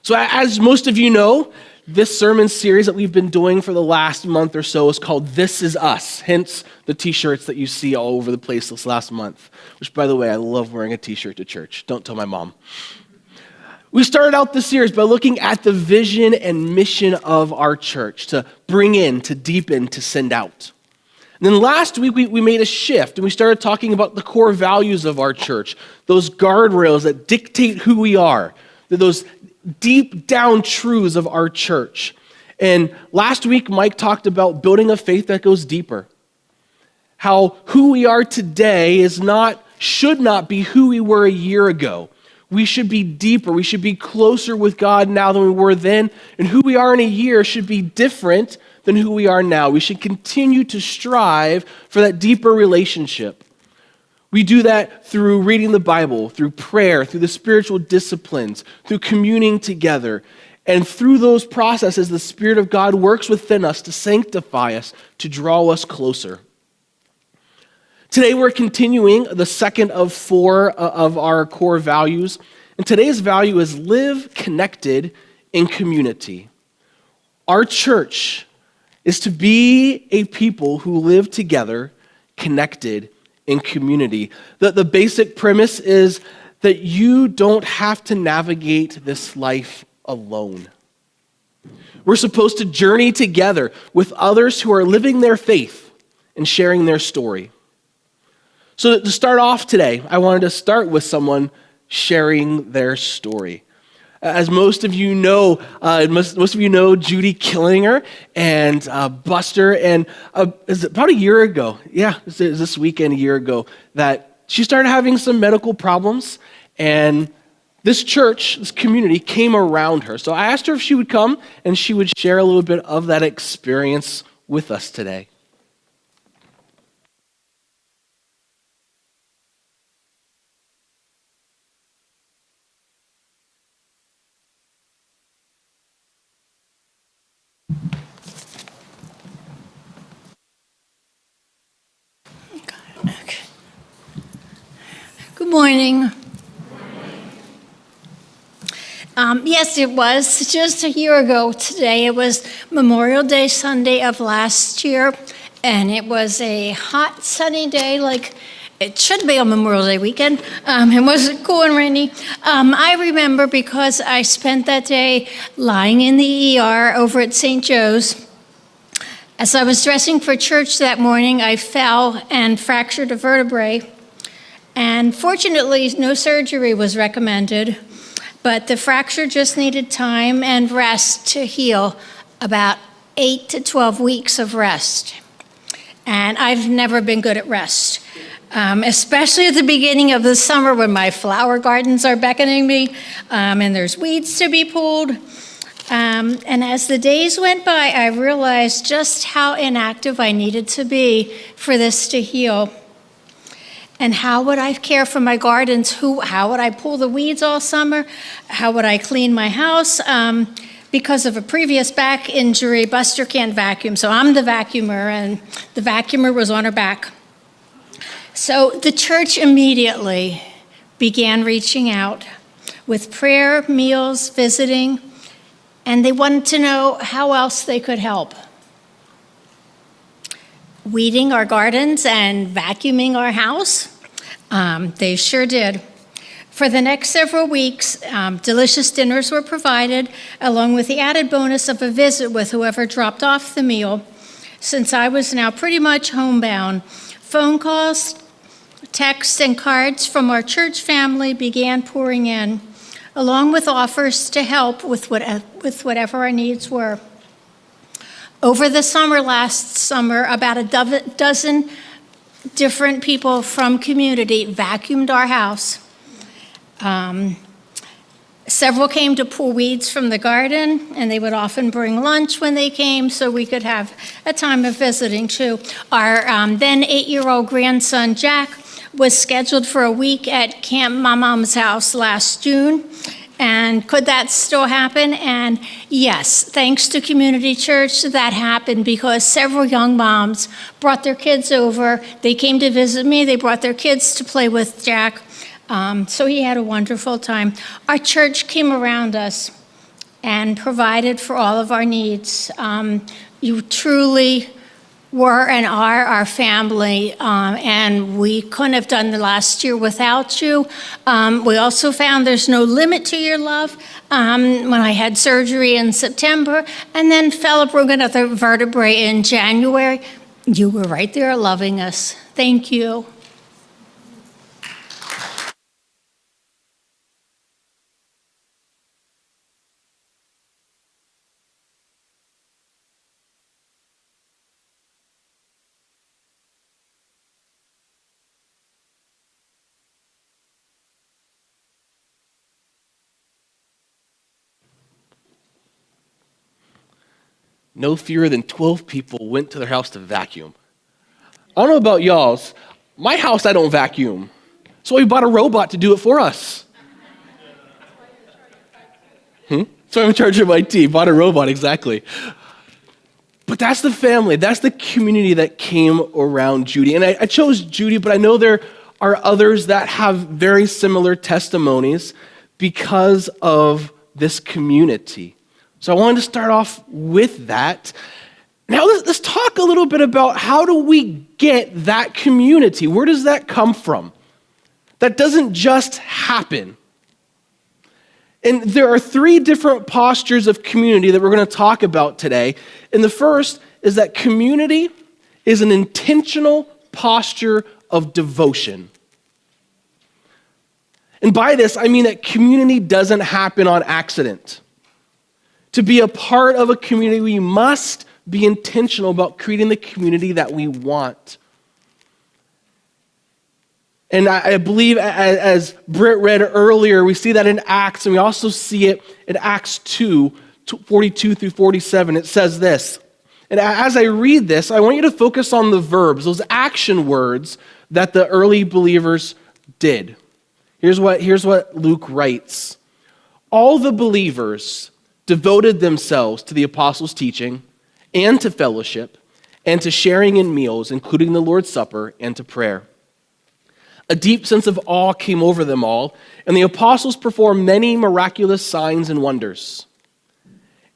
So as most of you know, this sermon series that we've been doing for the last month or so is called This Is Us, hence the t-shirts that you see all over the place this last month, which, by the way, I love wearing a t-shirt to church. Don't tell my mom. We started out this series by looking at the vision and mission of our church, to bring in, to deepen, to send out. And then last week, we made a shift, and we started talking about the core values of our church, those guardrails that dictate who we are, those deep down truths of our church. And last week, Mike talked about building a faith that goes deeper. How who we are today should not be who we were a year ago. We should be deeper. We should be closer with God now than we were then. And who we are in a year should be different than who we are now. We should continue to strive for that deeper relationship. We do that through reading the Bible, through prayer, through the spiritual disciplines, through communing together. And through those processes, the Spirit of God works within us to sanctify us, to draw us closer. Today we're continuing the second of 4 of our core values. And today's value is live connected in community. Our church is to be a people who live together, connected in community. The basic premise is that you don't have to navigate this life alone. We're supposed to journey together with others who are living their faith and sharing their story. So to start off today, I wanted to start with someone sharing their story. As most of you know, most of you know Judy Killinger and Buster, and is it about a year ago? Yeah, this weekend, a year ago, that she started having some medical problems, and this church, this community came around her. So I asked her if she would come and she would share a little bit of that experience with us today. Good morning. Yes, it was just a year ago today. It was Memorial Day Sunday of last year, and it was a hot, sunny day, like it should be on Memorial Day weekend. It wasn't cool and rainy. I remember because I spent that day lying in the ER over at St. Joe's. As I was dressing for church that morning, I fell and fractured a vertebrae. And fortunately, no surgery was recommended, but the fracture just needed time and rest to heal, about 8 to 12 weeks of rest. And I've never been good at rest, especially at the beginning of the summer when my flower gardens are beckoning me and there's weeds to be pulled. And as the days went by, I realized just how inactive I needed to be for this to heal. And how would I care for my gardens? How would I pull the weeds all summer? How would I clean my house? Because of a previous back injury, Buster can't vacuum, so I'm the vacuumer, and the vacuumer was on her back. So the church immediately began reaching out with prayer, meals, visiting, and they wanted to know how else they could help. Weeding our gardens and vacuuming our house. They sure did. For the next several weeks, delicious dinners were provided, along with the added bonus of a visit with whoever dropped off the meal. Since I was now pretty much homebound, phone calls, texts, and cards from our church family began pouring in, along with offers to help with whatever our needs were. Over the last summer, about a dozen different people from community vacuumed our house. Several came to pull weeds from the garden, and they would often bring lunch when they came so we could have a time of visiting too. Our then 8-year-old grandson, Jack, was scheduled for a week at Camp My Mom's house last June. And could that still happen? And yes, thanks to Community Church, that happened because several young moms brought their kids over. They came to visit me. They brought their kids to play with Jack. So he had a wonderful time. Our church came around us and provided for all of our needs. You truly were and are our family, and we couldn't have done the last year without you. We also found there's no limit to your love. When I had surgery in September and then fell a broken other vertebrae in January, you were right there loving us. Thank you. No fewer than 12 people went to their house to vacuum. I don't know about y'all's. My house, I don't vacuum. So we bought a robot to do it for us. So I'm in charge of IT. Bought a robot, exactly. But that's the family. That's the community that came around Judy. And I chose Judy, but I know there are others that have very similar testimonies because of this community. So I wanted to start off with that. Now let's talk a little bit about how do we get that community? Where does that come from? That doesn't just happen. And there are three different postures of community that we're going to talk about today. And the first is that community is an intentional posture of devotion. And by this, I mean that community doesn't happen on accident. To be a part of a community, we must be intentional about creating the community that we want. And I believe, as Britt read earlier, we see that in Acts, and we also see it in Acts 2, 42 through 47. It says this, and as I read this, I want you to focus on the verbs, those action words that the early believers did. Here's what Luke writes. All the believers devoted themselves to the apostles' teaching and to fellowship and to sharing in meals, including the Lord's Supper, and to prayer. A deep sense of awe came over them all, and the apostles performed many miraculous signs and wonders.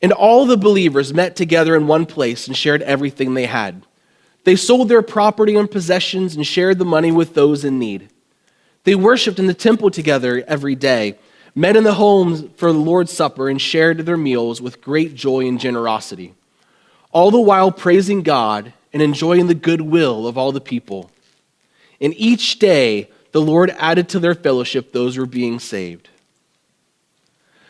And all the believers met together in one place and shared everything they had. They sold their property and possessions and shared the money with those in need. They worshiped in the temple together every day, met in the homes for the Lord's Supper, and shared their meals with great joy and generosity, all the while praising God and enjoying the goodwill of all the people. And each day, the Lord added to their fellowship those who were being saved.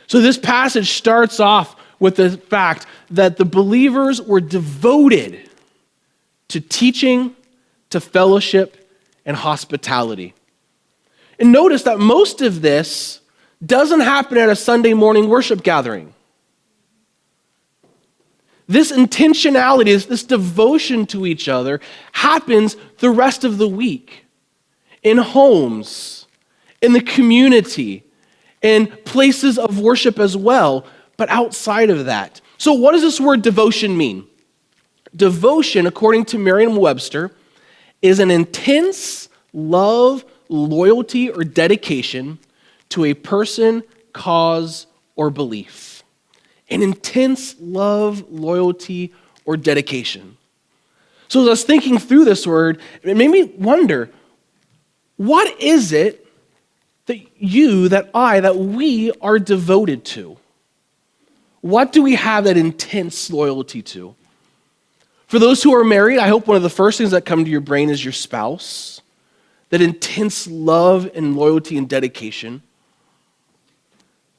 So this passage starts off with the fact that the believers were devoted to teaching, to fellowship, and hospitality. And notice that most of this doesn't happen at a Sunday morning worship gathering. This intentionality, this devotion to each other happens the rest of the week. In homes, in the community, in places of worship as well, but outside of that. So what does this word devotion mean? Devotion, according to Merriam-Webster, is an intense love, loyalty, or dedication to a person, cause, or belief. An intense love, loyalty, or dedication. So as I was thinking through this word, it made me wonder, what is it that we are devoted to? What do we have that intense loyalty to? For those who are married, I hope one of the first things that come to your brain is your spouse. That intense love and loyalty and dedication.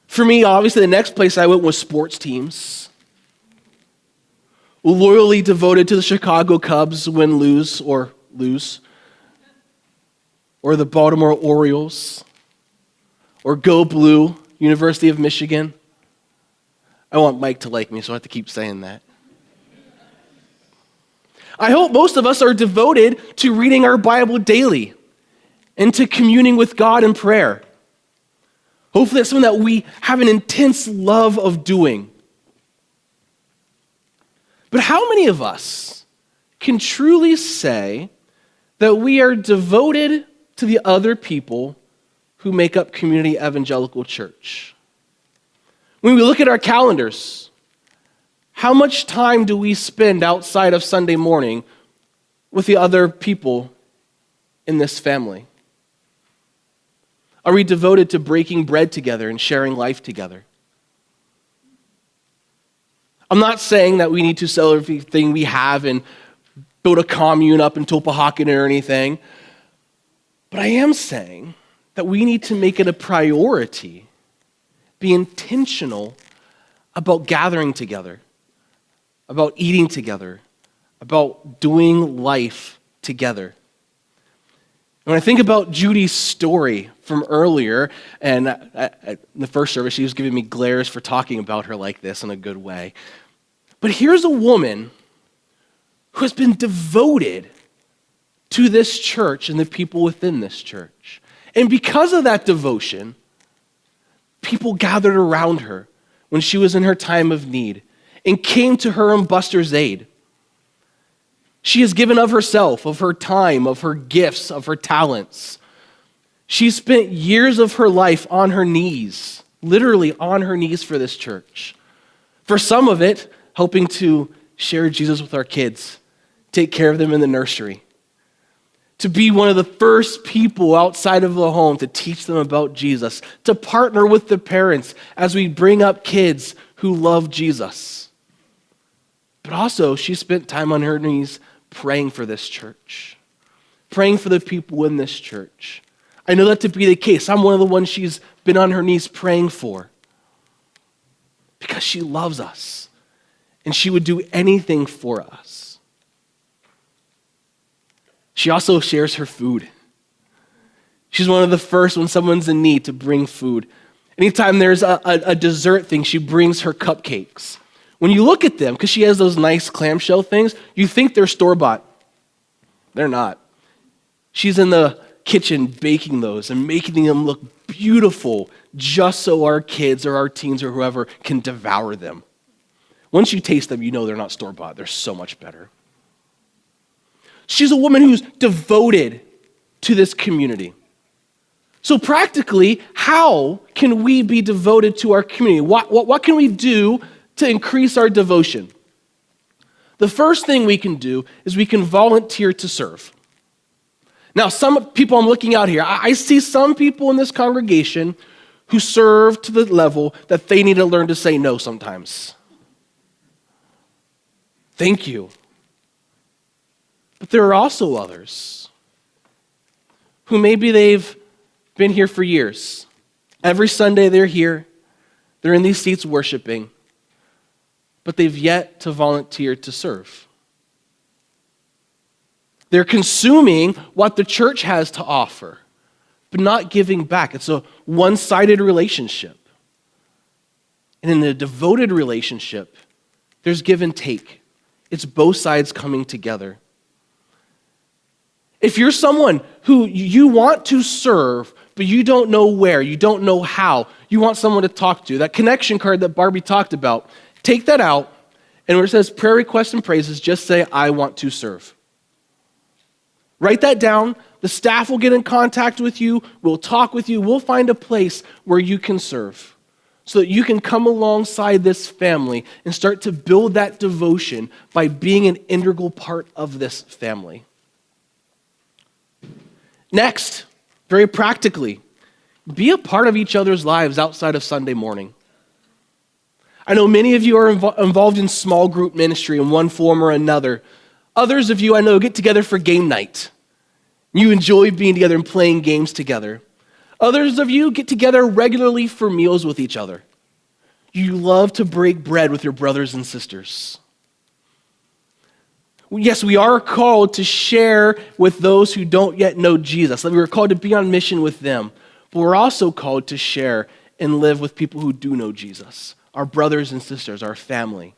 For me, obviously, the next place I went was sports teams. Loyally devoted to the Chicago Cubs, win, lose, or the Baltimore Orioles, or Go Blue, University of Michigan. I want Mike to like me, so I have to keep saying that. I hope most of us are devoted to reading our Bible daily and to communing with God in prayer. Hopefully that's something that we have an intense love of doing. But how many of us can truly say that we are devoted to the other people who make up Community Evangelical Church? When we look at our calendars, how much time do we spend outside of Sunday morning with the other people in this family? Are we devoted to breaking bread together and sharing life together? I'm not saying that we need to sell everything we have and build a commune up in Topahaken or anything, but I am saying that we need to make it a priority, be intentional about gathering together, about eating together, about doing life together. When I think about Judy's story from earlier, and in the first service, she was giving me glares for talking about her like this in a good way. But here's a woman who has been devoted to this church and the people within this church. And because of that devotion, people gathered around her when she was in her time of need and came to her in Buster's aid. She has given of herself, of her time, of her gifts, of her talents. She spent years of her life on her knees, literally on her knees for this church. For some of it, helping to share Jesus with our kids, take care of them in the nursery, to be one of the first people outside of the home to teach them about Jesus, to partner with the parents as we bring up kids who love Jesus. But also, she spent time on her knees praying for this church, praying for the people in this church. I know that to be the case. I'm one of the ones she's been on her knees praying for because she loves us and she would do anything for us. She also shares her food. She's one of the first when someone's in need to bring food. Anytime there's a dessert thing, she brings her cupcakes. When you look at them, because she has those nice clamshell things, you think they're store-bought. They're not. She's in the kitchen baking those and making them look beautiful just so our kids or our teens or whoever can devour them. Once you taste them, you know they're not store-bought. They're so much better. She's a woman who's devoted to this community. So practically, how can we be devoted to our community? What can we do to increase our devotion? The first thing we can do is we can volunteer to serve. Now, some people I'm looking out here, I see some people in this congregation who serve to the level that they need to learn to say no sometimes. Thank you. But there are also others who maybe they've been here for years. Every Sunday they're here. They're in these seats worshiping. But they've yet to volunteer to serve. They're consuming what the church has to offer, but not giving back. It's a one-sided relationship. And in a devoted relationship, there's give and take. It's both sides coming together. If you're someone who you want to serve, but you don't know where, you don't know how, you want someone to talk to, that connection card that Barbie talked about, take that out, and where it says prayer requests and praises, just say, I want to serve. Write that down. The staff will get in contact with you. We'll talk with you. We'll find a place where you can serve so that you can come alongside this family and start to build that devotion by being an integral part of this family. Next, very practically, be a part of each other's lives outside of Sunday morning. I know many of you are involved in small group ministry in one form or another. Others of you I know get together for game night. You enjoy being together and playing games together. Others of you get together regularly for meals with each other. You love to break bread with your brothers and sisters. Yes, we are called to share with those who don't yet know Jesus. We're called to be on mission with them. But we're also called to share and live with people who do know Jesus, our brothers and sisters, our family.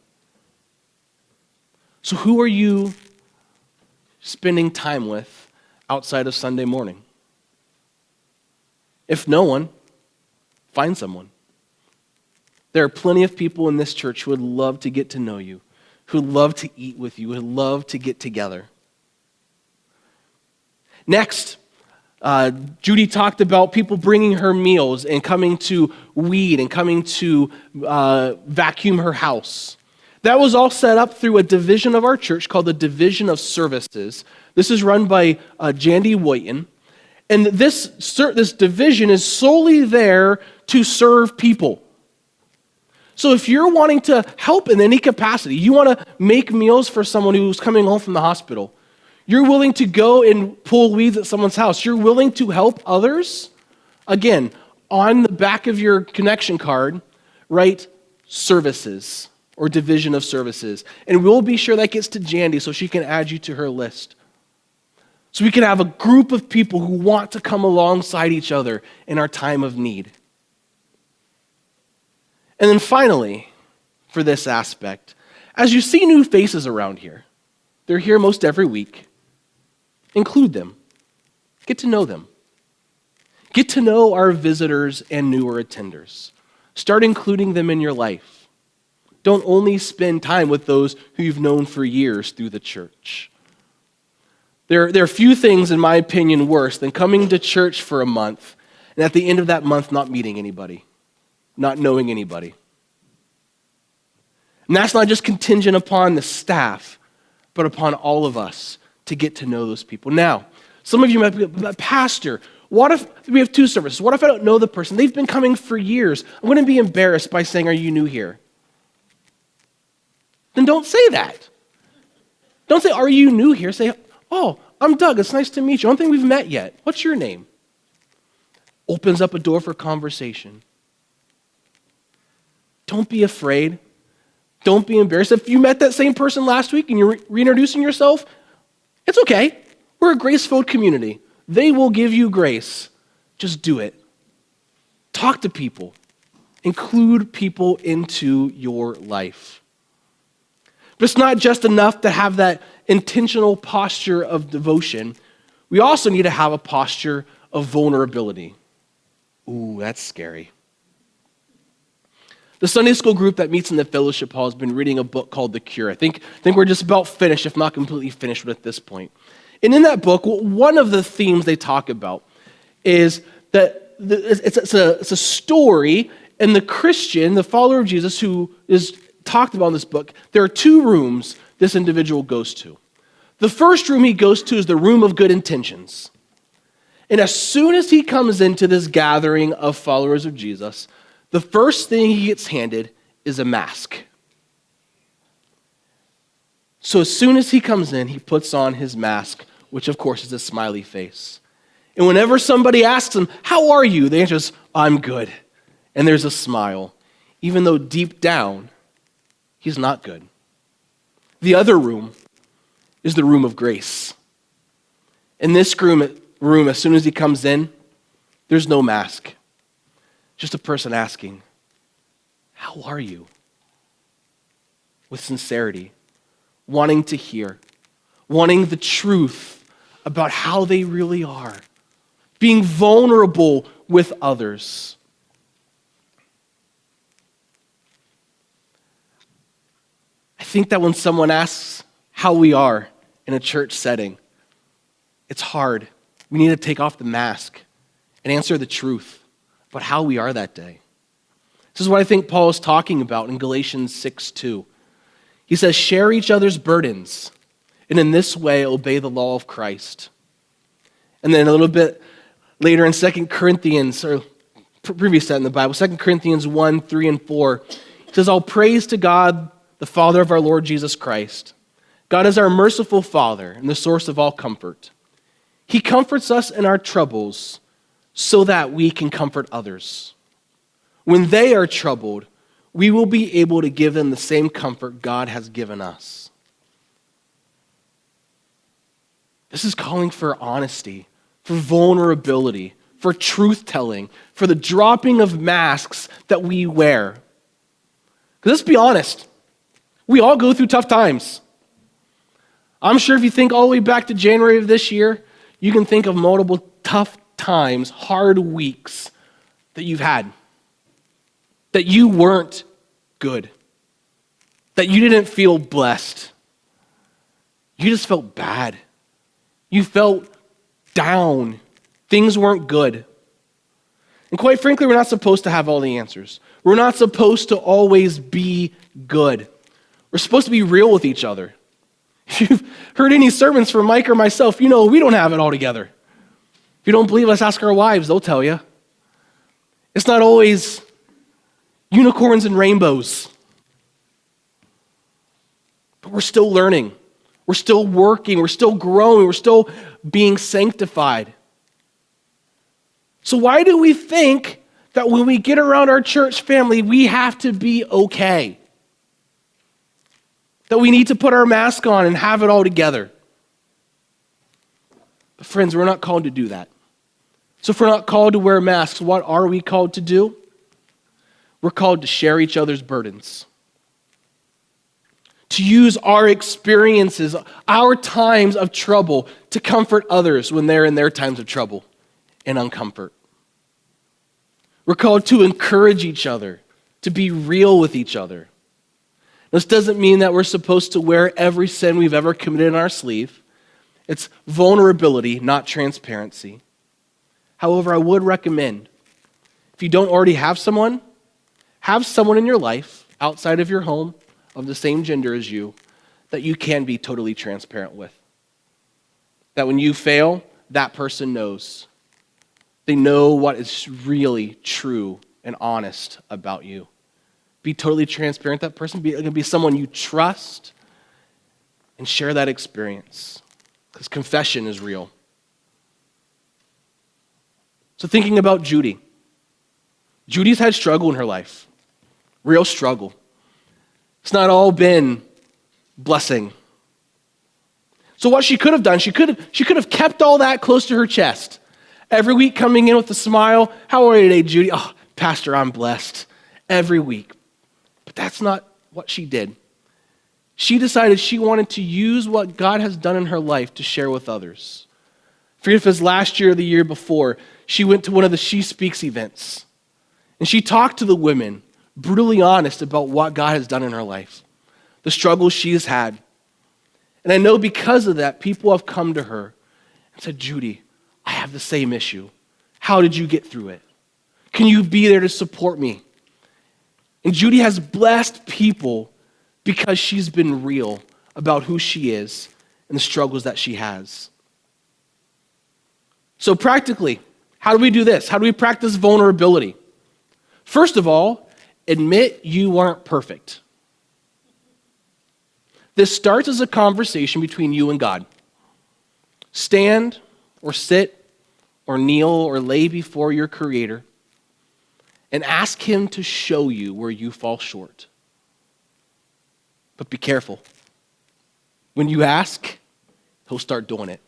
So who are you spending time with outside of Sunday morning? If no one, find someone. There are plenty of people in this church who would love to get to know you, who would love to eat with you, who would love to get together. Next, Judy talked about people bringing her meals and coming to weed and coming to vacuum her house. That was all set up through a division of our church called the Division of Services. This is run by Jandy Woyton. And this division is solely there to serve people. So if you're wanting to help in any capacity, you want to make meals for someone who's coming home from the hospital, you're willing to go and pull weeds at someone's house, you're willing to help others, again, on the back of your connection card, write services or division of services. And we'll be sure that gets to Jandy so she can add you to her list. So we can have a group of people who want to come alongside each other in our time of need. And then finally, for this aspect, as you see new faces around here, they're here most every week, include them. Get to know them. Get to know our visitors and newer attenders. Start including them in your life. Don't only spend time with those who you've known for years through the church. There are few things, in my opinion, worse than coming to church for a month and at the end of that month not meeting anybody, not knowing anybody. And that's not just contingent upon the staff, but upon all of us to get to know those people. Now, some of you might be, Pastor, what if we have two services? What if I don't know the person? They've been coming for years. I'm going to be embarrassed by saying, are you new here? Then don't say that. Don't say, are you new here? Say, oh, I'm Doug. It's nice to meet you. I don't think we've met yet. What's your name? Opens up a door for conversation. Don't be afraid. Don't be embarrassed. If you met that same person last week and you're reintroducing yourself, it's okay. We're a grace-filled community. They will give you grace. Just do it. Talk to people. Include people into your life. But it's not just enough to have that intentional posture of devotion. We also need to have a posture of vulnerability. Ooh, that's scary. The Sunday school group that meets in the fellowship hall has been reading a book called The Cure. I think we're just about finished, if not completely finished at this point. And in that book, one of the themes they talk about is that it's a story, and the Christian, the follower of Jesus who is talked about in this book, there are two rooms this individual goes to. The first room he goes to is the room of good intentions. And as soon as he comes into this gathering of followers of Jesus, the first thing he gets handed is a mask. So as soon as he comes in, he puts on his mask, which of course is a smiley face. And whenever somebody asks him, how are you? The answer is, I'm good. And there's a smile, even though deep down, he's not good. The other room is the room of grace. In this room, as soon as he comes in, there's no mask. Just a person asking, how are you? With sincerity, wanting to hear, wanting the truth about how they really are, being vulnerable with others. I think that when someone asks how we are in a church setting, it's hard. We need to take off the mask and answer the truth about how we are that day. This is what I think Paul is talking about in Galatians 6:2. He says, share each other's burdens, and in this way obey the law of Christ. And then a little bit later in 2 Corinthians, or previous set in the Bible, 2 Corinthians 1:3-4, he says, all praise to God, the Father of our Lord Jesus Christ. God is our merciful Father and the source of all comfort. He comforts us in our troubles so that we can comfort others. When they are troubled, we will be able to give them the same comfort God has given us. This is calling for honesty, for vulnerability, for truth-telling, for the dropping of masks that we wear. Because let's be honest, we all go through tough times. I'm sure if you think all the way back to January of this year, you can think of multiple tough times, hard weeks that you've had, that you weren't good, that you didn't feel blessed. You just felt bad. You felt down. Things weren't good. And quite frankly, we're not supposed to have all the answers. We're not supposed to always be good. We're supposed to be real with each other. If you've heard any sermons from Mike or myself, you know we don't have it all together. If you don't believe us, ask our wives, they'll tell you. It's not always unicorns and rainbows. But we're still learning. We're still working. We're still growing. We're still being sanctified. So why do we think that when we get around our church family, we have to be okay? That we need to put our mask on and have it all together? But friends, we're not called to do that. So if we're not called to wear masks, what are we called to do? We're called to share each other's burdens. To use our experiences, our times of trouble, to comfort others when they're in their times of trouble and uncomfort. We're called to encourage each other, to be real with each other. This doesn't mean that we're supposed to wear every sin we've ever committed on our sleeve. It's vulnerability, not transparency. However, I would recommend, if you don't already have someone in your life outside of your home of the same gender as you that you can be totally transparent with. That when you fail, that person knows. They know what is really true and honest about you. Be totally transparent with that person. Be someone you trust and share that experience. Because confession is real. So thinking about Judy. Judy's had struggle in her life. Real struggle. It's not all been blessing. So what she could have done, she could have kept all that close to her chest. Every week coming in with a smile. How are you today, Judy? Oh, Pastor, I'm blessed. Every week. But that's not what she did. She decided she wanted to use what God has done in her life to share with others. I forget if it was last year or the year before, she went to one of the She Speaks events. And she talked to the women, brutally honest about what God has done in her life, the struggles she's had. And I know because of that, people have come to her and said, Judy, I have the same issue. How did you get through it? Can you be there to support me? And Judy has blessed people because she's been real about who she is and the struggles that she has. So practically, how do we do this? How do we practice vulnerability? First of all, admit you aren't perfect. This starts as a conversation between you and God. Stand or sit or kneel or lay before your Creator and ask Him to show you where you fall short. But be careful. When you ask, He'll start doing it.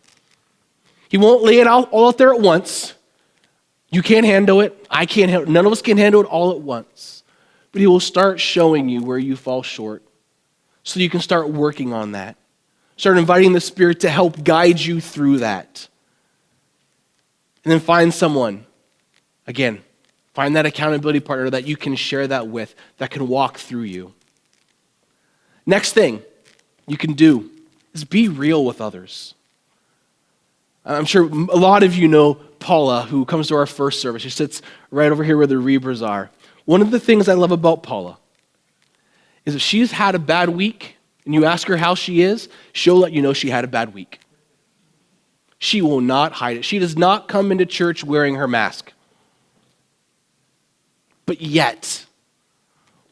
He won't lay it all out there at once. You can't handle it. I can't handle it. None of us can handle it all at once. But He will start showing you where you fall short so you can start working on that. Start inviting the Spirit to help guide you through that. And then find someone, again, find that accountability partner that you can share that with, that can walk through you. Next thing you can do is be real with others. I'm sure a lot of you know Paula, who comes to our first service. She sits right over here where the Reebers are. One of the things I love about Paula is if she's had a bad week and you ask her how she is, she'll let you know she had a bad week. She will not hide it. She does not come into church wearing her mask. But yet,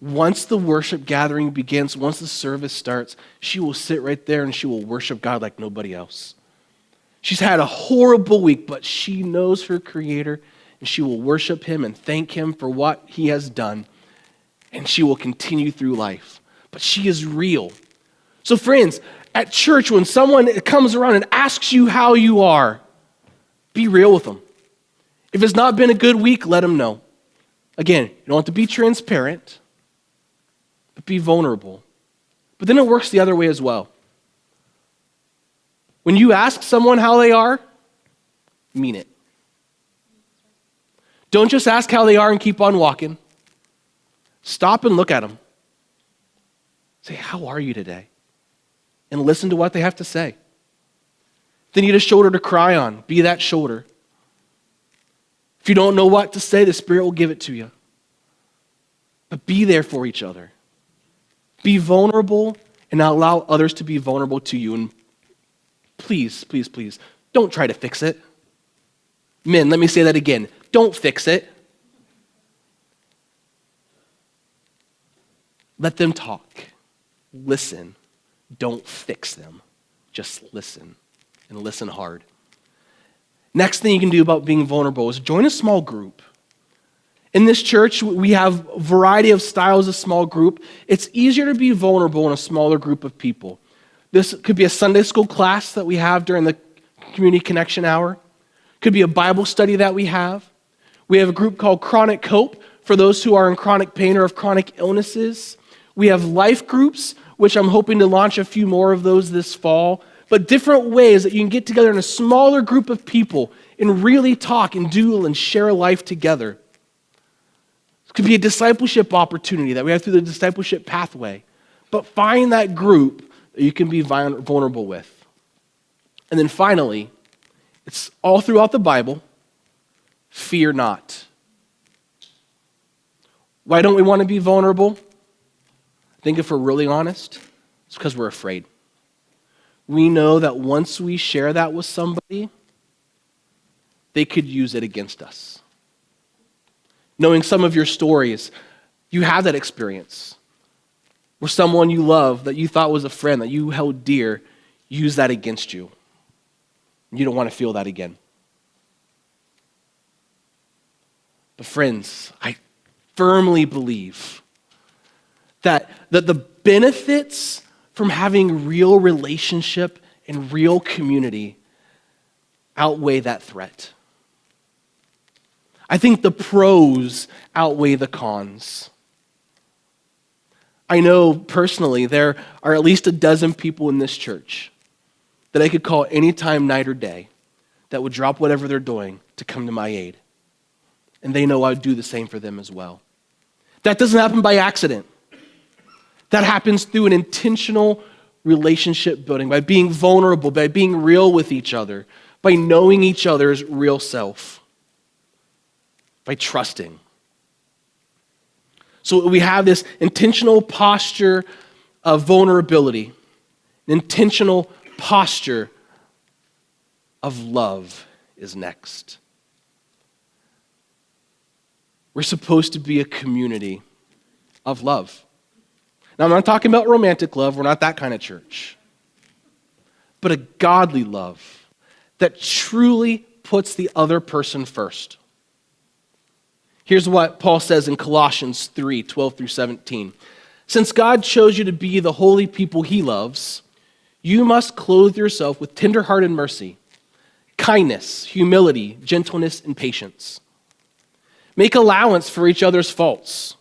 once the worship gathering begins, once the service starts, she will sit right there and she will worship God like nobody else. She's had a horrible week, but she knows her Creator, and she will worship Him and thank Him for what He has done, and she will continue through life. But she is real. So friends, at church, when someone comes around and asks you how you are, be real with them. If it's not been a good week, let them know. Again, you don't have to be transparent, but be vulnerable. But then it works the other way as well. When you ask someone how they are, mean it. Don't just ask how they are and keep on walking. Stop and look at them. Say, how are you today? And listen to what they have to say. If they need a shoulder to cry on, be that shoulder. If you don't know what to say, the Spirit will give it to you. But be there for each other. Be vulnerable and allow others to be vulnerable to you. And please, please, please, don't try to fix it. Men, let me say that again. Don't fix it. Let them talk. Listen. Don't fix them. Just listen, and listen hard. Next thing you can do about being vulnerable is join a small group. In this church, we have a variety of styles of small group. It's easier to be vulnerable in a smaller group of people. This could be a Sunday school class that we have during the Community Connection Hour. Could be a Bible study that we have. We have a group called Chronic Hope for those who are in chronic pain or have chronic illnesses. We have life groups, which I'm hoping to launch a few more of those this fall. But different ways that you can get together in a smaller group of people and really talk and do and share life together. It could be a discipleship opportunity that we have through the discipleship pathway. But find that group that you can be vulnerable with. And then finally, it's all throughout the Bible, fear not. Why don't we want to be vulnerable? I think if we're really honest, it's because we're afraid. We know that once we share that with somebody, they could use it against us. Knowing some of your stories, you have that experience where someone you love that you thought was a friend, that you held dear, used that against you. You don't want to feel that again. But friends, I firmly believe that the benefits from having real relationship and real community outweigh that threat. I think the pros outweigh the cons. I know personally there are at least a dozen people in this church that I could call anytime, night or day, that would drop whatever they're doing to come to my aid. And they know I would do the same for them as well. That doesn't happen by accident. That happens through an intentional relationship building, by being vulnerable, by being real with each other, by knowing each other's real self, by trusting. So we have this intentional posture of vulnerability, an intentional posture of love is next. We're supposed to be a community of love. Now, I'm not talking about romantic love. We're not that kind of church. But a godly love that truly puts the other person first. Here's what Paul says in Colossians 3, 12 through 17. Since God chose you to be the holy people he loves, you must clothe yourself with tender-hearted mercy, kindness, humility, gentleness, and patience. Make allowance for each other's faults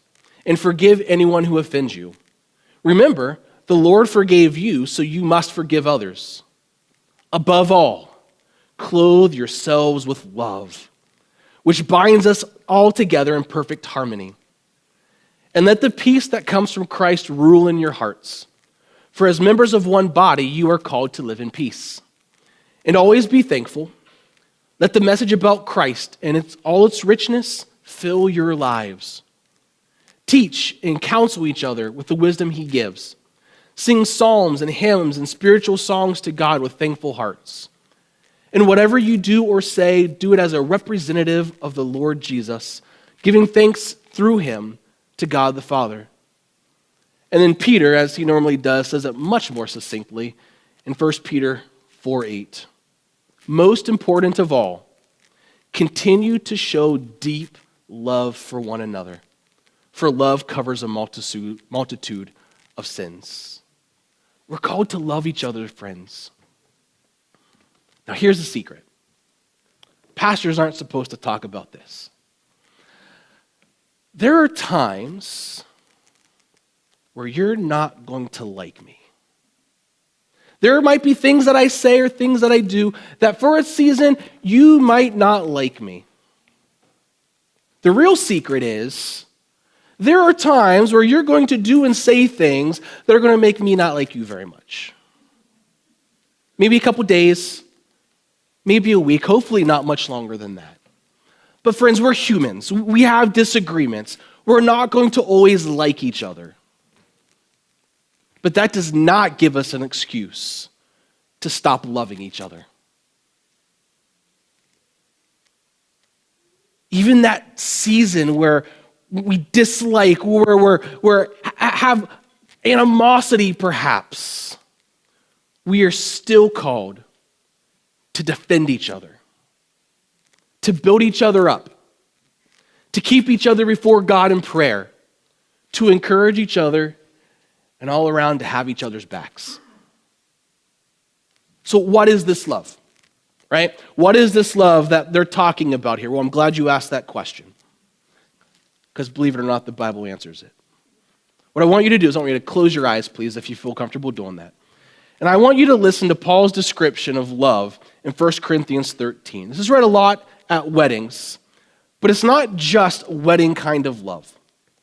and forgive anyone who offends you. Remember, the Lord forgave you, so you must forgive others. Above all, clothe yourselves with love, which binds us all together in perfect harmony. And let the peace that comes from Christ rule in your hearts. For as members of one body, you are called to live in peace. And always be thankful. Let the message about Christ and all its richness fill your lives. Teach and counsel each other with the wisdom he gives. Sing psalms and hymns and spiritual songs to God with thankful hearts. And whatever you do or say, do it as a representative of the Lord Jesus, giving thanks through him to God the Father. And then Peter, as he normally does, says it much more succinctly in 1 Peter 4:8. Most important of all, continue to show deep love for one another, for love covers a multitude of sins. We're called to love each other, friends. Now here's the secret. Pastors aren't supposed to talk about this. There are times where you're not going to like me. There might be things that I say or things that I do that for a season you might not like me. The real secret is there are times where you're going to do and say things that are going to make me not like you very much. Maybe a couple days, maybe a week, hopefully not much longer than that. But friends, we're humans. We have disagreements. We're not going to always like each other. But that does not give us an excuse to stop loving each other. Even that season where we dislike, where we have animosity perhaps, we are still called to defend each other, to build each other up, to keep each other before God in prayer, to encourage each other, and all around to have each other's backs. So what is this love? Right? What is this love that they're talking about here? Well, I'm glad you asked that question. Because believe it or not, the Bible answers it. What I want you to do is I want you to close your eyes, please, if you feel comfortable doing that. And I want you to listen to Paul's description of love in 1 Corinthians 13. This is read a lot at weddings, but it's not just wedding kind of love.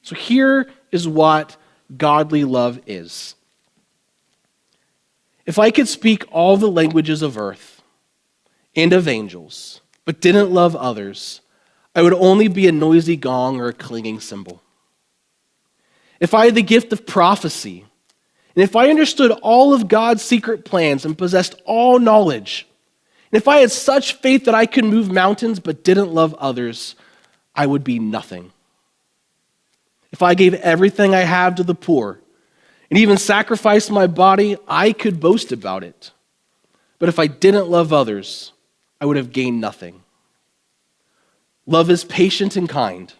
So here is what godly love is. If I could speak all the languages of earth and of angels, but didn't love others, I would only be a noisy gong or a clanging cymbal. If I had the gift of prophecy, and if I understood all of God's secret plans and possessed all knowledge, and if I had such faith that I could move mountains but didn't love others, I would be nothing. If I gave everything I have to the poor, and even sacrificed my body, I could boast about it. But if I didn't love others, I would have gained nothing. Love is patient and kind.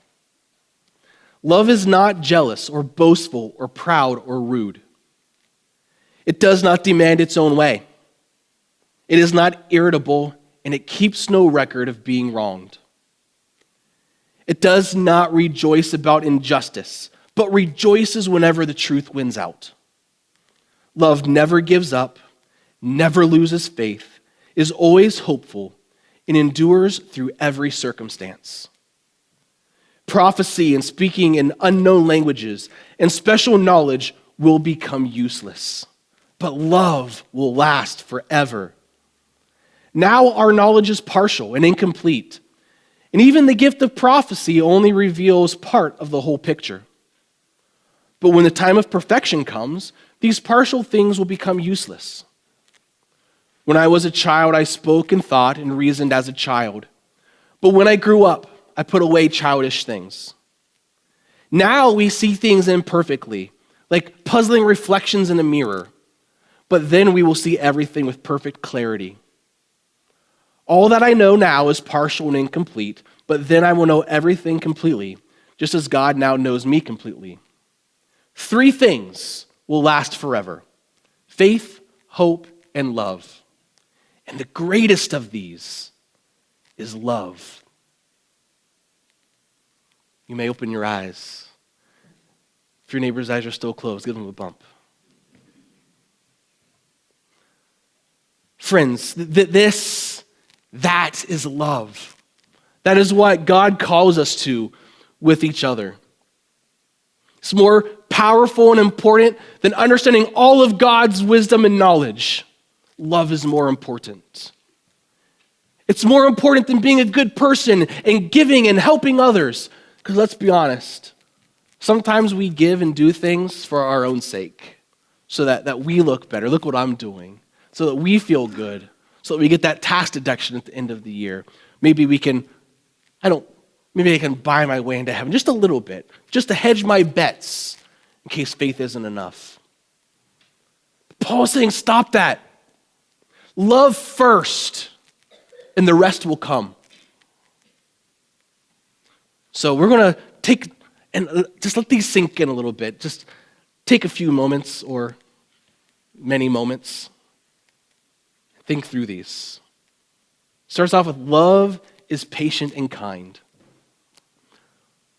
Love is not jealous or boastful or proud or rude. It does not demand its own way. It is not irritable, and it keeps no record of being wronged. It does not rejoice about injustice, but rejoices whenever the truth wins out. Love never gives up, never loses faith, is always hopeful, and endures through every circumstance. Prophecy and speaking in unknown languages and special knowledge will become useless, but love will last forever. Now our knowledge is partial and incomplete, and even the gift of prophecy only reveals part of the whole picture. But when the time of perfection comes, these partial things will become useless. When I was a child, I spoke and thought and reasoned as a child. But when I grew up, I put away childish things. Now we see things imperfectly, like puzzling reflections in a mirror. But then we will see everything with perfect clarity. All that I know now is partial and incomplete, but then I will know everything completely, just as God now knows me completely. 3 things will last forever: faith, hope, and love. And the greatest of these is love. You may open your eyes. If your neighbor's eyes are still closed, give them a bump. Friends, that is love. That is what God calls us to with each other. It's more powerful and important than understanding all of God's wisdom and knowledge. Love is more important. It's more important than being a good person and giving and helping others. Because let's be honest, sometimes we give and do things for our own sake so that we look better. Look what I'm doing. So that we feel good. So that we get that tax deduction at the end of the year. Maybe I can buy my way into heaven just a little bit, just to hedge my bets in case faith isn't enough. Paul is saying, stop that. Love first, and the rest will come. So we're going to take, and just let these sink in a little bit. Just take a few moments or many moments. Think through these. Starts off with love is patient and kind.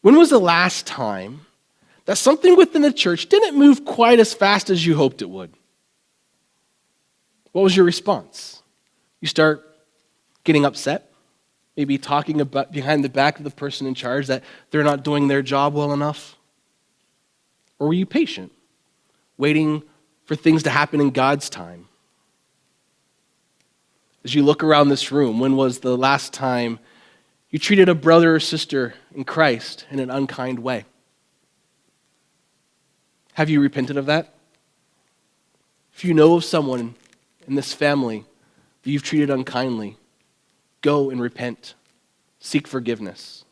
When was the last time that something within the church didn't move quite as fast as you hoped it would? What was your response? You start getting upset, maybe talking about behind the back of the person in charge that they're not doing their job well enough? Or were you patient, waiting for things to happen in God's time? As you look around this room, when was the last time You treated a brother or sister in Christ in an unkind way. Have you repented of that? If you know of someone in this family that you've treated unkindly, go and repent. Seek forgiveness.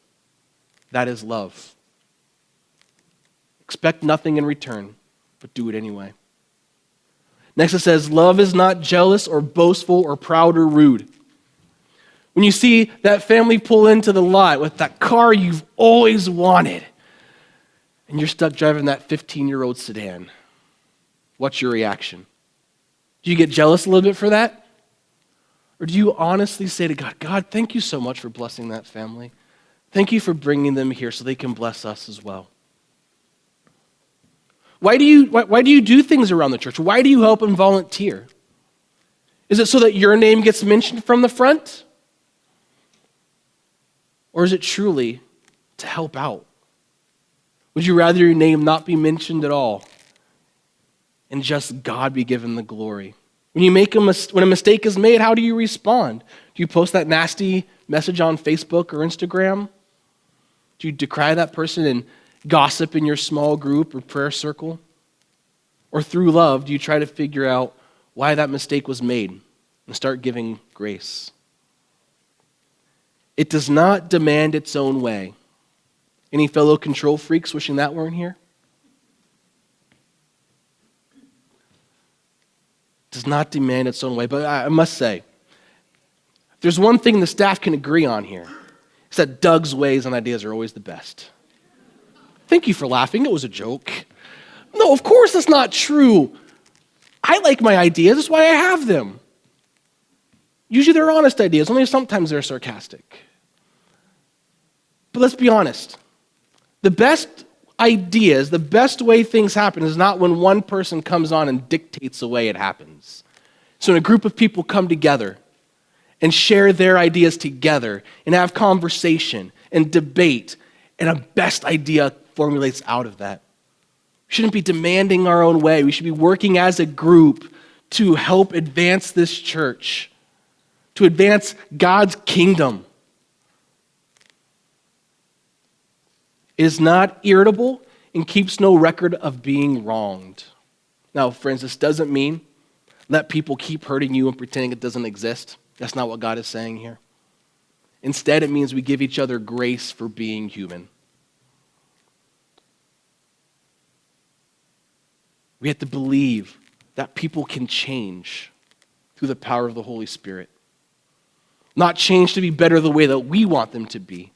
That is love. Expect nothing in return, but do it anyway. Next it says, love is not jealous or boastful or proud or rude. When you see that family pull into the lot with that car you've always wanted, and you're stuck driving that 15-year-old sedan, what's your reaction? Do you get jealous a little bit for that? Or do you honestly say to God, God, thank you so much for blessing that family. Thank you for bringing them here so they can bless us as well. Why do you do things around the church? Why do you help and volunteer? Is it so that your name gets mentioned from the front? Or is it truly to help out? Would you rather your name not be mentioned at all and just God be given the glory? When when a mistake is made, how do you respond? Do you post that nasty message on Facebook or Instagram? Do you decry that person and gossip in your small group or prayer circle? Or through love, do you try to figure out why that mistake was made and start giving grace? It does not demand its own way. Any fellow control freaks wishing that weren't here? It does not demand its own way. But I must say, if there's one thing the staff can agree on here, it's that Doug's ways and ideas are always the best. Thank you for laughing. It was a joke. No, of course that's not true. I like my ideas. That's why I have them. Usually they're honest ideas. Only sometimes they're sarcastic. But let's be honest. The best ideas, the best way things happen is not when one person comes on and dictates the way it happens. So when a group of people come together and share their ideas together and have conversation and debate, and a best idea formulates out of that. We shouldn't be demanding our own way. We should be working as a group to help advance this church, to advance God's kingdom. It is not irritable and keeps no record of being wronged. Now, friends, this doesn't mean let people keep hurting you and pretending it doesn't exist. That's not what God is saying here. Instead, it means we give each other grace for being human. We have to believe that people can change through the power of the Holy Spirit. Not change to be better the way that we want them to be,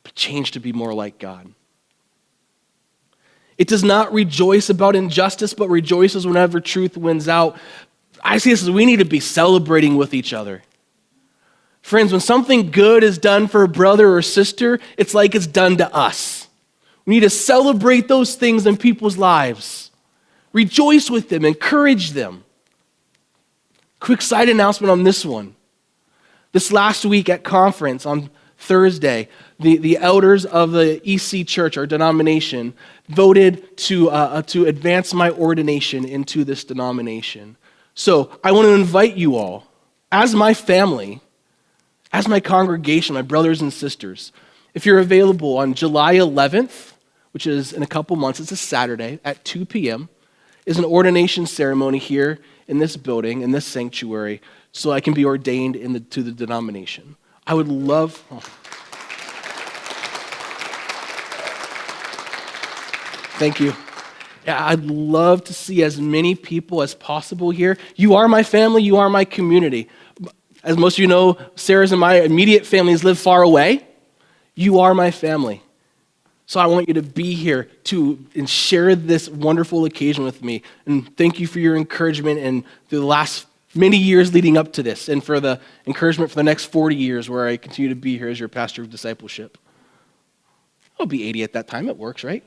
but change to be more like God. It does not rejoice about injustice, but rejoices whenever truth wins out. I see this as we need to be celebrating with each other. Friends, when something good is done for a brother or sister, it's like it's done to us. We need to celebrate those things in people's lives. Rejoice with them, encourage them. Quick side announcement on this one. This last week at conference on Thursday, the elders of the EC Church, our denomination, voted to advance my ordination into this denomination. So I want to invite you all, as my family, as my congregation, my brothers and sisters, if you're available on July 11th, which is in a couple months, it's a Saturday at 2 p.m., is an ordination ceremony here in this building, in this sanctuary, so I can be ordained to the denomination. I would love... Thank you. Yeah, I'd love to see as many people as possible here. You are my family. You are my community. As most of you know, Sarah's and my immediate families live far away. You are my family. So I want you to be here and share this wonderful occasion with me. And thank you for your encouragement and through the last many years leading up to this, and for the encouragement for the next 40 years where I continue to be here as your pastor of discipleship. I'll be 80 at that time. It works, right?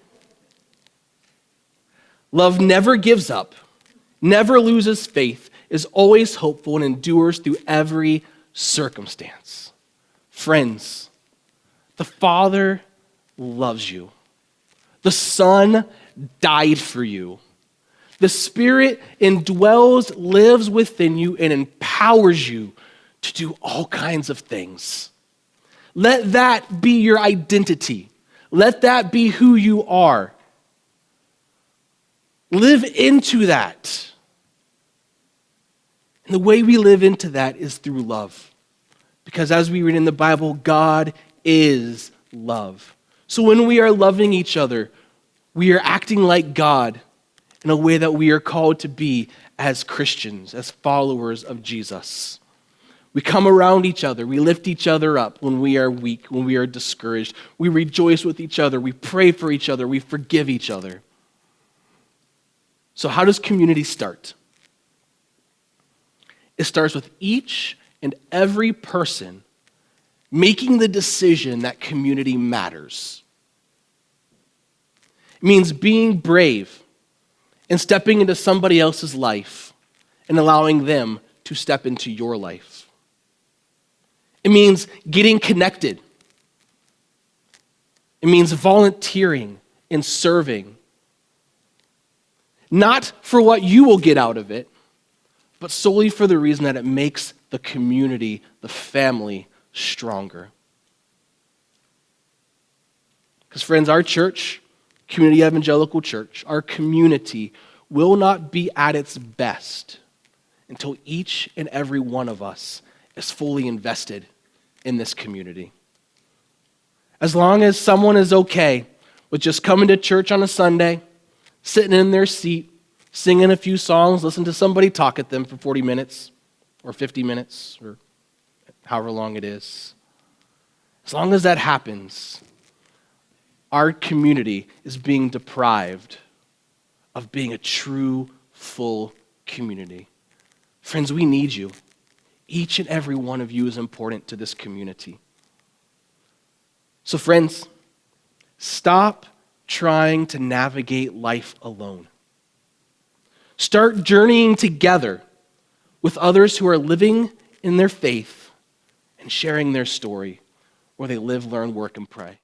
Love never gives up, never loses faith, is always hopeful, and endures through every circumstance. Friends, the Father loves you. The Son died for you. The Spirit indwells, lives within you, and empowers you to do all kinds of things. Let that be your identity. Let that be who you are. Live into that. And the way we live into that is through love. Because as we read in the Bible, God is love. So when we are loving each other, we are acting like God in a way that we are called to be as Christians, as followers of Jesus. We come around each other. We lift each other up when we are weak, when we are discouraged. We rejoice with each other. We pray for each other. We forgive each other. So how does community start? It starts with each and every person making the decision that community matters. It means being brave and stepping into somebody else's life and allowing them to step into your life. It means getting connected. It means volunteering and serving. Not for what you will get out of it, but solely for the reason that it makes the community, the family, stronger. Because friends, our church, Community Evangelical Church, our community will not be at its best until each and every one of us is fully invested in this community. As long as someone is okay with just coming to church on a Sunday, sitting in their seat, singing a few songs, listen to somebody talk at them for 40 minutes or 50 minutes or however long it is. As long as that happens, our community is being deprived of being a true, full community. Friends, we need you. Each and every one of you is important to this community. So friends, stop trying to navigate life alone. Start journeying together with others who are living in their faith and sharing their story where they live, learn, work, and pray.